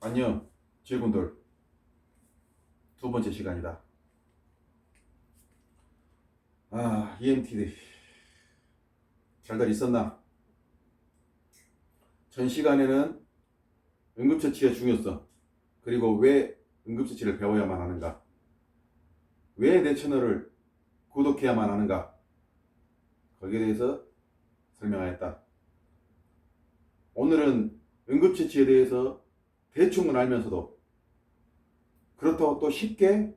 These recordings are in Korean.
안녕, 질군들. 두 번째 시간이다. EMT 잘들 있었나? 전 시간에는 응급처치의 중요성, 그리고 왜 응급처치를 배워야만 하는가? 왜 내 채널을 구독해야만 하는가? 거기에 대해서 설명하였다. 오늘은 응급처치에 대해서 대충은 알면서도 그렇다고 또 쉽게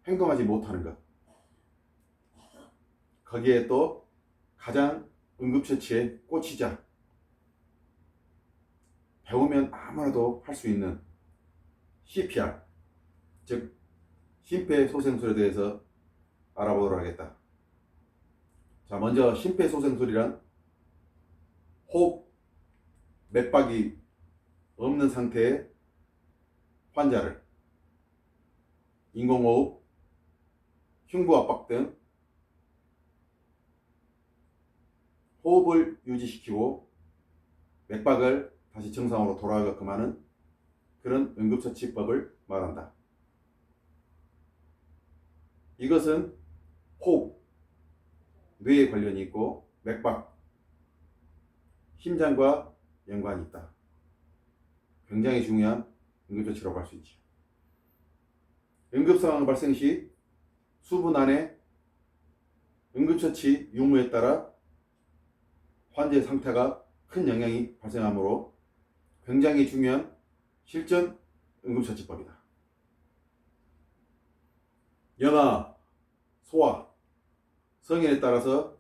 행동하지 못하는 것. 거기에 또 가장 응급처치에 꽂히자 배우면 아무나도 할 수 있는 CPR, 즉 심폐소생술에 대해서 알아보도록 하겠다. 자, 먼저 심폐소생술이란 호흡, 맥박이 없는 상태의 환자를 인공호흡, 흉부압박 등 호흡을 유지시키고 맥박을 다시 정상으로 돌아가게끔 하는 그런 응급처치법을 말한다. 이것은 호흡, 뇌에 관련이 있고 맥박, 심장과 연관이 있다. 굉장히 중요한 응급처치라고 할 수 있지. 응급상황 발생 시 수분 안에 응급처치 유무에 따라 환자의 상태가 큰 영향이 발생하므로 굉장히 중요한 실전 응급처치법이다. 연하, 소아, 성인에 따라서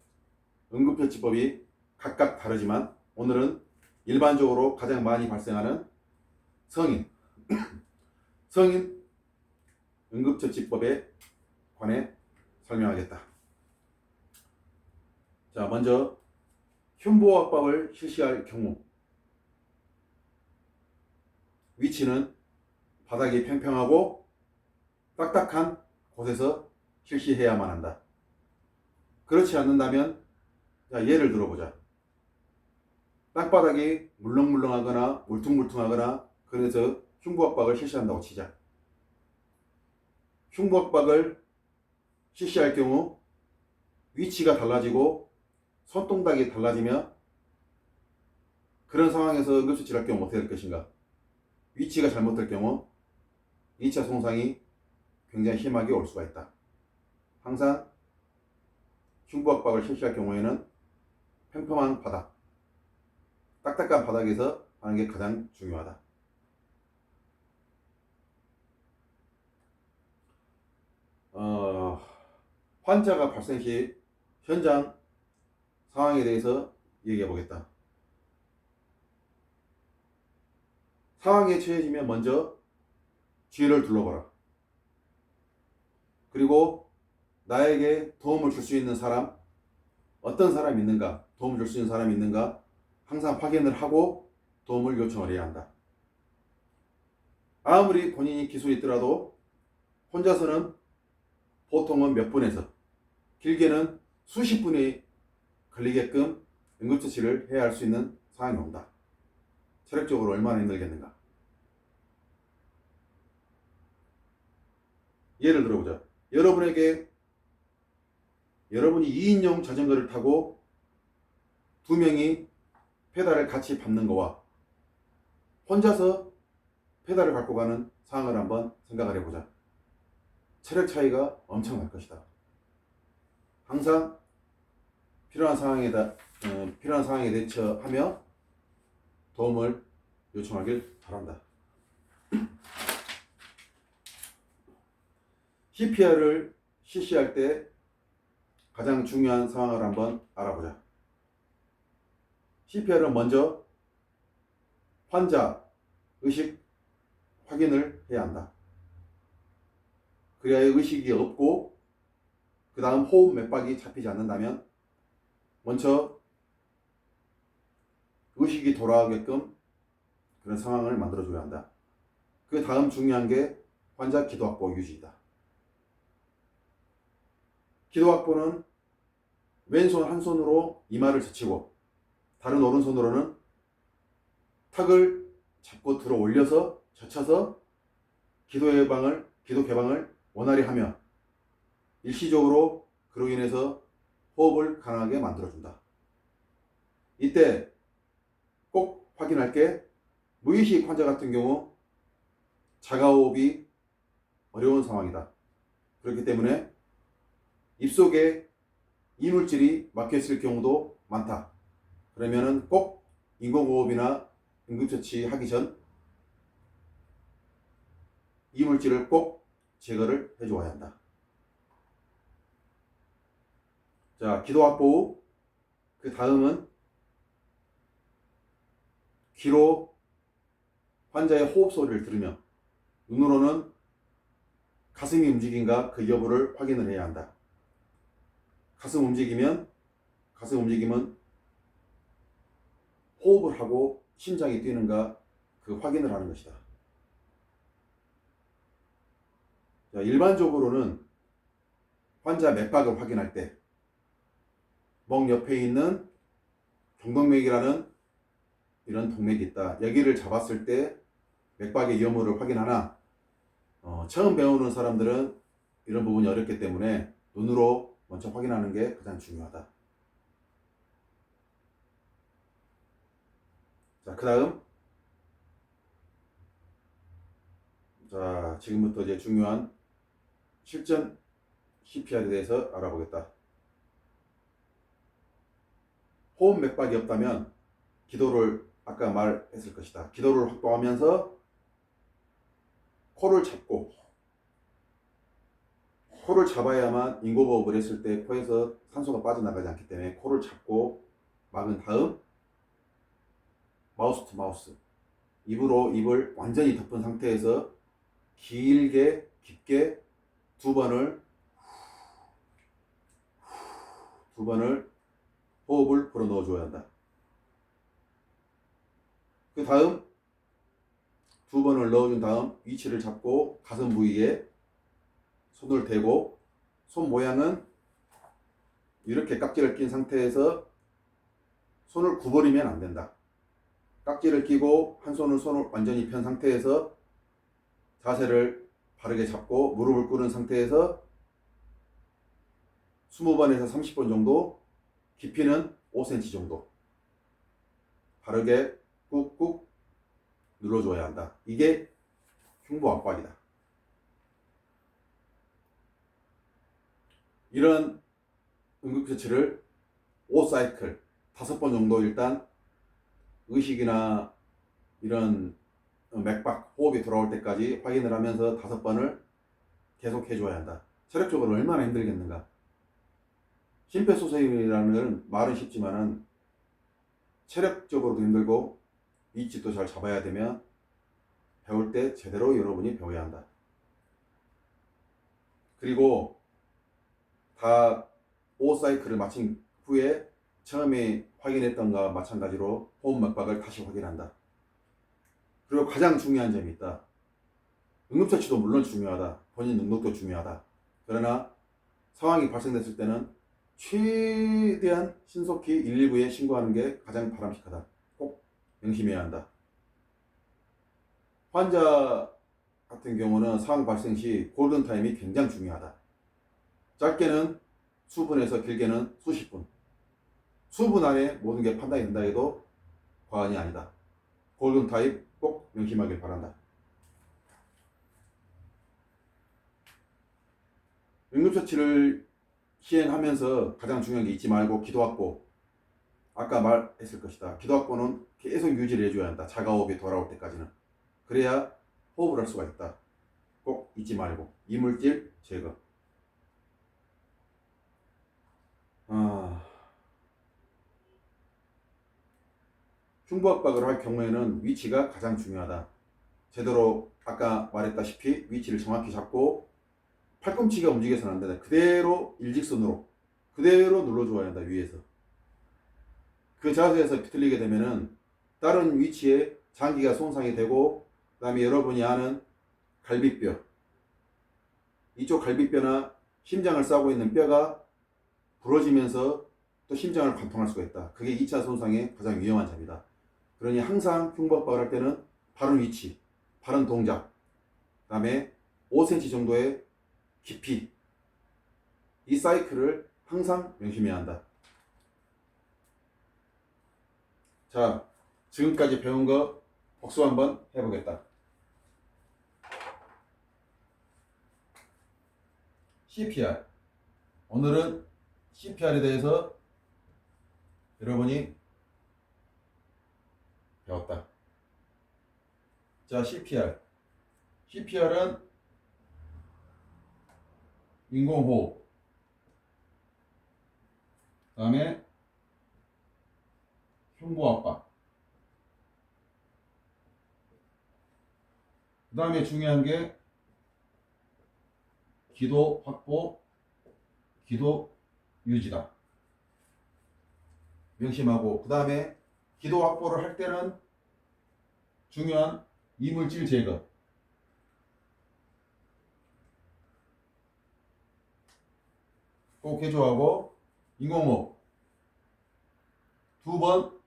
응급처치법이 각각 다르지만 오늘은 일반적으로 가장 많이 발생하는 성인 응급처치법에 관해 설명하겠다. 자, 먼저 흉부압박을 실시할 경우 위치는 바닥이 평평하고 딱딱한 곳에서 실시해야만 한다. 그렇지 않는다면, 자, 예를 들어보자. 땅바닥이 물렁물렁하거나 울퉁불퉁하거나 그래서 흉부압박을 실시한다고 치자. 흉부압박을 실시할 경우 위치가 달라지고 손동작이 달라지며 그런 상황에서 응급처치를 할 경우 어떻게 될 것인가? 위치가 잘못될 경우 2차 손상이 굉장히 심하게 올 수가 있다. 항상 흉부압박을 실시할 경우에는 평평한 바닥, 딱딱한 바닥에서 하는 게 가장 중요하다. 환자가 발생 시 현장 상황에 대해서 얘기해 보겠다. 상황에 처해지면 먼저 주위를 둘러보라. 그리고 나에게 도움을 줄 수 있는 사람, 어떤 사람이 있는가, 도움을 줄 수 있는 사람이 있는가 항상 확인을 하고 도움을 요청을 해야 한다. 아무리 본인이 기술이 있더라도 혼자서는 보통은 몇 분에서 길게는 수십 분이 걸리게끔 응급처치를 해야 할 수 있는 상황이 온다. 체력적으로 얼마나 힘들겠는가. 예를 들어보자. 여러분이 2인용 자전거를 타고 두 명이 페달을 같이 밟는 거와 혼자서 페달을 밟고 가는 상황을 한번 생각을 해보자. 체력 차이가 엄청날 것이다. 항상 필요한 상황에 대처하며 도움을 요청하길 바란다. CPR을 실시할 때 가장 중요한 상황을 한번 알아보자. CPR은 먼저 환자 의식 확인을 해야 한다. 그래야 의식이 없고 그 다음 호흡 맥박이 잡히지 않는다면 먼저 의식이 돌아오게끔 그런 상황을 만들어줘야 한다. 그 다음 중요한 게 환자 기도 확보 유지이다. 기도 확보는 왼손 한 손으로 이마를 젖히고 다른 오른손으로는 턱을 잡고 들어 올려서 젖혀서 기도 개방을 원활히 하며 일시적으로 그로 인해서 호흡을 가능하게 만들어준다. 이때 꼭 확인할 게 무의식 환자 같은 경우 자가호흡이 어려운 상황이다. 그렇기 때문에 입속에 이물질이 막혀있을 경우도 많다. 그러면은 꼭 인공호흡이나 응급처치 하기 전 이물질을 꼭 제거를 해줘야 한다. 자, 기도 확보 후 그 다음은 귀로 환자의 호흡 소리를 들으며 눈으로는 가슴이 움직인가 그 여부를 확인을 해야 한다. 가슴 움직이면 호흡을 하고 심장이 뛰는가 그 확인을 하는 것이다. 자, 일반적으로는 환자 맥박을 확인할 때 목 옆에 있는 경동맥이라는 이런 동맥이 있다. 여기를 잡았을 때 맥박의 여부를 확인하나 처음 배우는 사람들은 이런 부분이 어렵기 때문에 눈으로 먼저 확인하는 게 가장 중요하다. 자, 그 다음 지금부터 이제 중요한 실전 CPR에 대해서 알아보겠다. 호흡 맥박이 없다면 기도를 아까 말했을 것이다. 기도를 확보하면서 코를 잡아야만 인공호흡을 했을 때 코에서 산소가 빠져나가지 않기 때문에 코를 잡고 막은 다음 마우스 투 마우스 입으로 입을 완전히 덮은 상태에서 길게 깊게 두 번을 호흡을 불어 넣어 줘야 한다. 그 다음 두 번을 넣어준 다음 위치를 잡고 가슴 부위에 손을 대고 손 모양은 이렇게 깍지를 낀 상태에서 손을 구부리면 안 된다. 깍지를 끼고 한 손을 완전히 편 상태에서 자세를 바르게 잡고 무릎을 꿇은 상태에서 20번에서 30번 정도, 깊이는 5cm 정도 바르게 꾹꾹 눌러줘야 한다. 이게 흉부 압박이다. 이런 응급처치를 5사이클 5번 정도 일단 의식이나 이런 맥박, 호흡이 돌아올 때까지 확인을 하면서 5번을 계속 해줘야 한다. 체력적으로 얼마나 힘들겠는가. 심폐소생이라는 말은 쉽지만은 체력적으로도 힘들고 위치도 잘 잡아야 되며 배울 때 제대로 여러분이 배워야 한다. 그리고 다 5사이클을 마친 후에 처음에 확인했던 것과 마찬가지로 호흡 맥박을 다시 확인한다. 그리고 가장 중요한 점이 있다. 응급처치도 물론 중요하다. 본인 능력도 중요하다. 그러나 상황이 발생됐을 때는 최대한 신속히 119에 신고하는 게 가장 바람직하다. 꼭 명심해야 한다. 환자 같은 경우는 상황 발생 시 골든타임이 굉장히 중요하다. 짧게는 수분에서 길게는 수십 분. 수분 안에 모든 게 판단이 된다 해도 과언이 아니다. 골든타임 꼭 명심하길 바란다. 응급처치를 시행하면서 가장 중요한 게 잊지 말고 기도 확보. 아까 말했을 것이다. 기도 확보는 계속 유지를 해줘야 한다. 자가호흡이 돌아올 때까지는. 그래야 호흡을 할 수가 있다. 꼭 잊지 말고. 이물질 제거. 흉부 압박을 할 경우에는 위치가 가장 중요하다. 제대로 아까 말했다시피 위치를 정확히 잡고 팔꿈치가 움직여서는 안 된다. 그대로 일직선으로 그대로 눌러줘야 한다. 위에서. 그 자세에서 비틀리게 되면은 다른 위치에 장기가 손상이 되고 그 다음에 여러분이 아는 갈비뼈 이쪽 갈비뼈나 심장을 싸고 있는 뼈가 부러지면서 또 심장을 관통할 수가 있다. 그게 2차 손상의 가장 위험한 점이다. 그러니 항상 흉부 압박을 할 때는 바른 위치, 바른 동작, 그 다음에 5cm 정도의 깊이, 이 사이클을 항상 명심해야 한다. 자, 지금까지 배운 거 복습 한번 해보겠다. CPR. 오늘은 CPR에 대해서 여러분이 배웠다. 자, CPR. CPR은 인공호흡, 그 다음에 흉부압박, 그 다음에 중요한 게 기도 확보, 기도 유지다. 명심하고, 그 다음에 기도 확보를 할 때는 중요한 이물질 제거, 꼭 해줘하고, 인공호흡 2번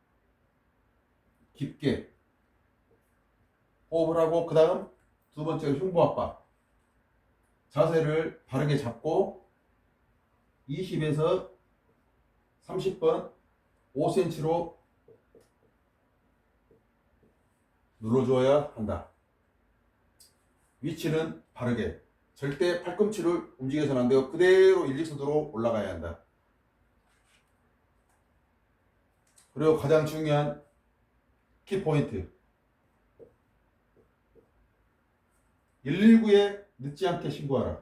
깊게 호흡을 하고, 그 다음 2번째가 흉부압박. 자세를 바르게 잡고 20에서 30번 5cm로 눌러줘야 한다. 위치는 바르게, 절대 팔꿈치를 움직여서는 안 되고 그대로 일직선으로 올라가야 한다. 그리고 가장 중요한 키포인트, 119에 늦지 않게 신고하라.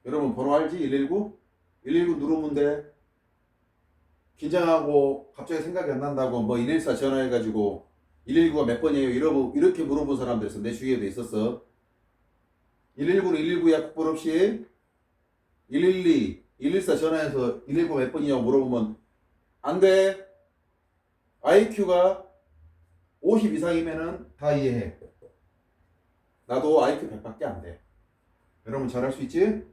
여러분 번호 알지? 119? 119 누르면 돼. 긴장하고 갑자기 생각이 안 난다고 뭐 114 전화해가지고 119가 몇 번이에요? 이렇게 물어본 사람들 있어. 내 주위에도 있었어. 119는 119야, 국번 없이. 112, 114 전화해서 119 몇 번이냐고 물어보면 안 돼. IQ가 50 이상이면은 다 이해해. 나도 IQ 100밖에 안 돼. 여러분 잘할 수 있지?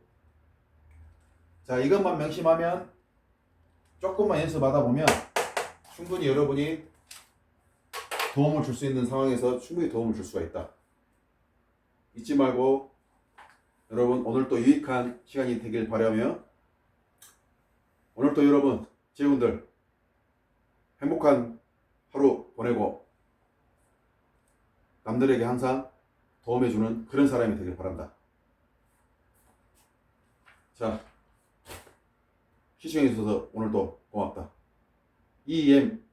자, 이것만 명심하면, 조금만 연습하다 보면 충분히 여러분이 도움을 줄 수 있는 상황에서 충분히 도움을 줄 수가 있다. 잊지 말고 여러분, 오늘 또 유익한 시간이 되길 바라며, 오늘 또 여러분 제군들 행복한 하루 보내고 남들에게 항상 도움해주는 그런 사람이 되길 바란다. 자, 시청해주셔서 오늘도 고맙다. EMT